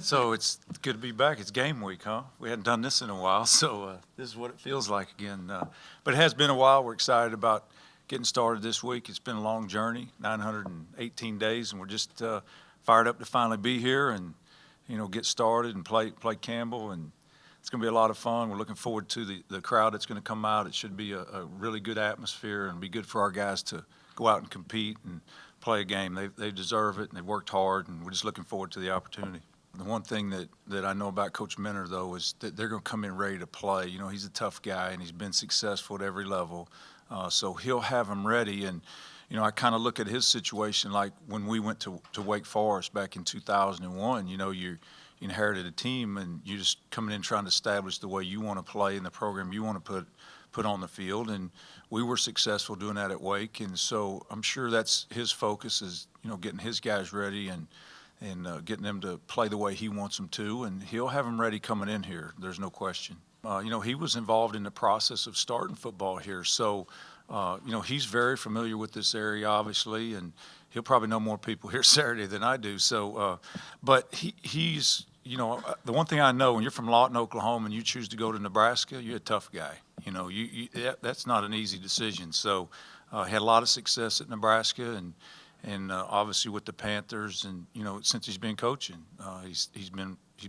So it's good to be back. It's game week, huh? We hadn't done this in a while, so this is what it feels like again. But it has been a while. We're excited about getting started this week. It's been a long journey, 918 days, and we're just fired up to finally be here and get started and play Campbell. And it's going to be a lot of fun. We're looking forward to the crowd that's going to come out. It should be a really good atmosphere and be good for our guys to go out and compete and play a game. They deserve it, and they've worked hard, and we're just looking forward to the opportunity. The one thing that I know about Coach Minter, though, is that they're going to come in ready to play. He's a tough guy, and he's been successful at every level. So he'll have them ready. And, I kind of look at his situation like when we went to Wake Forest back in 2001. You inherited a team, and you're just coming in trying to establish the way you want to play and the program you want to put on the field. And we were successful doing that at Wake. And so I'm sure that's his focus is, getting his guys ready and getting them to play the way he wants them to, and he'll have them ready coming in here. There's no question. He was involved in the process of starting football here, so he's very familiar with this area, obviously, and he'll probably know more people here Saturday than I do. So, but he's the one thing I know, when you're from Lawton, Oklahoma, and you choose to go to Nebraska, you're a tough guy. That's not an easy decision. So, had a lot of success at Nebraska, and obviously with the Panthers, and since he's been coaching, he's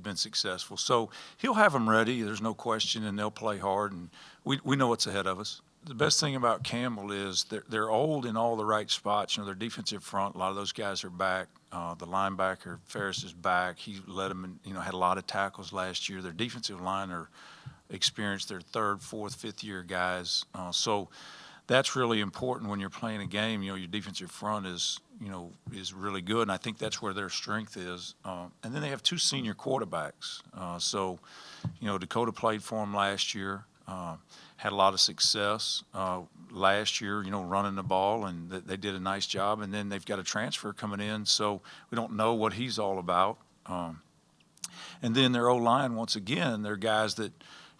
been successful. So he'll have them ready. There's no question, and they'll play hard, and we know what's ahead of us. The best thing about Campbell is they're old in all the right spots. Their defensive front, a lot of those guys are back. The linebacker Ferris is back. He led them, and had a lot of tackles last year. Their defensive line are experienced. They're third, fourth, fifth-year guys. So that's really important when you're playing a game. Your defensive front is really good, and I think that's where their strength is. And then they have two senior quarterbacks. So Dakota played for them last year, had a lot of success last year, running the ball, and they did a nice job. And then they've got a transfer coming in, so we don't know what he's all about. And then their O-line, once again, they're guys that,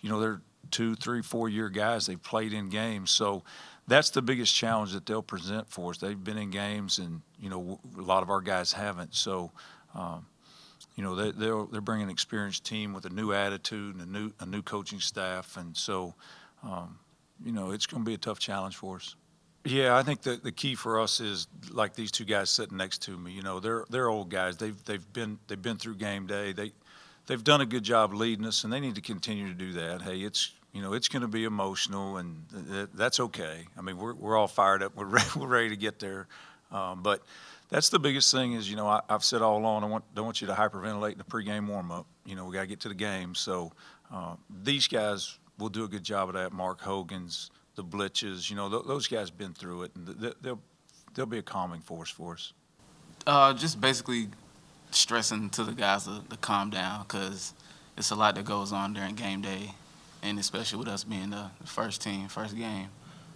they're 2, 3, 4-year guys. They've played in games. So that's the biggest challenge that they'll present for us. They've been in games, and a lot of our guys haven't. So, they're bringing an experienced team with a new attitude and a new coaching staff, and so, it's going to be a tough challenge for us. Yeah, I think the key for us is like these two guys sitting next to me. They're old guys. They've been through game day. They've done a good job leading us, and they need to continue to do that. Hey, it's going to be emotional, and that's okay. I mean, we're all fired up. We're ready to get there. But that's the biggest thing is, I've said all along, I don't want you to hyperventilate in the pregame warm-up. We got to get to the game. So these guys will do a good job of that. Mark Hogan's, the Blitches, those guys been through it, and they'll be a calming force for us. Just basically stressing to the guys to calm down, because it's a lot that goes on during game day. And especially with us being the first team, first game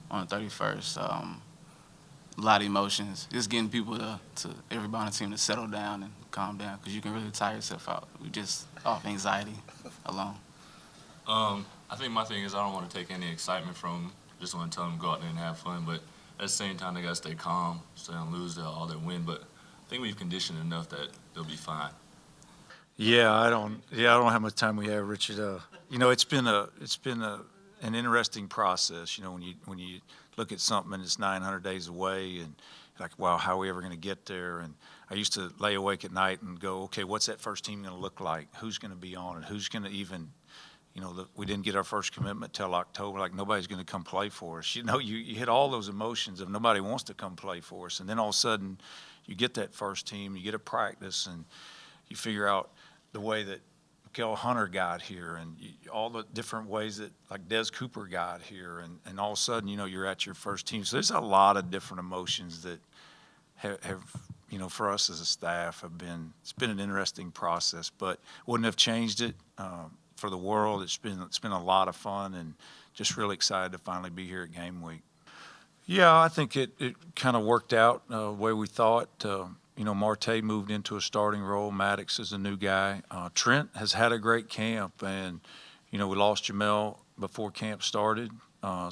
on the 31st, a lot of emotions. Just getting people to everybody on the team to settle down and calm down, because you can really tire yourself out. We just off anxiety alone. I think my thing is I don't want to take any excitement from them. Just want to tell them to go out there and have fun. But at the same time, they got to stay calm, so they don't lose all their win. But I think we've conditioned enough that they'll be fine. Yeah, I don't know how much time we have, Richard. It's been an interesting process. When you look at something and it's 900 days away, and like, wow, how are we ever going to get there? And I used to lay awake at night and go, okay, what's that first team going to look like? Who's going to be on it? Who's going to even, we didn't get our first commitment till October. Like, nobody's going to come play for us. You hit all those emotions of nobody wants to come play for us, and then all of a sudden, you get that first team, you get a practice, and you figure out the way that Mikael Hunter got here, and all the different ways that like Des Cooper got here, and all of a sudden, you're at your first team. So there's a lot of different emotions that have for us as a staff it's been an interesting process, but wouldn't have changed it for the world. It's been a lot of fun, and just really excited to finally be here at game week. Yeah, I think it kind of worked out the way we thought. Marte moved into a starting role. Maddox is a new guy. Trent has had a great camp, and, we lost Jamel before camp started. Trent,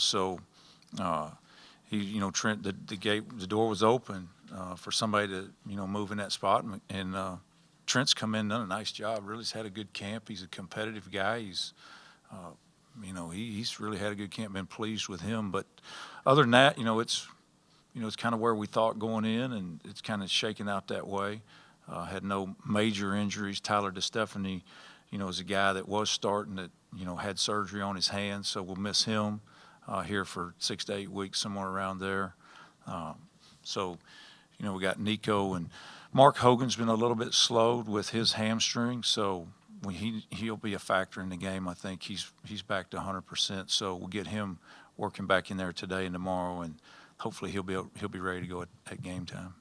the door was open for somebody to, move in that spot, and Trent's come in, done a nice job. Really has had a good camp. He's a competitive guy. He's, he's really had a good camp. Been pleased with him. But other than that, it's kind of where we thought going in, and it's kind of shaking out that way. Had no major injuries. Tyler DeStefani, is a guy that was starting that, had surgery on his hand, so we'll miss him here for 6 to 8 weeks, somewhere around there. We got Nico, and Mark Hogan's been a little bit slowed with his hamstring, so he'll be a factor in the game. I think he's back to 100%, so we'll get him working back in there today and tomorrow, and hopefully he'll be ready to go at game time.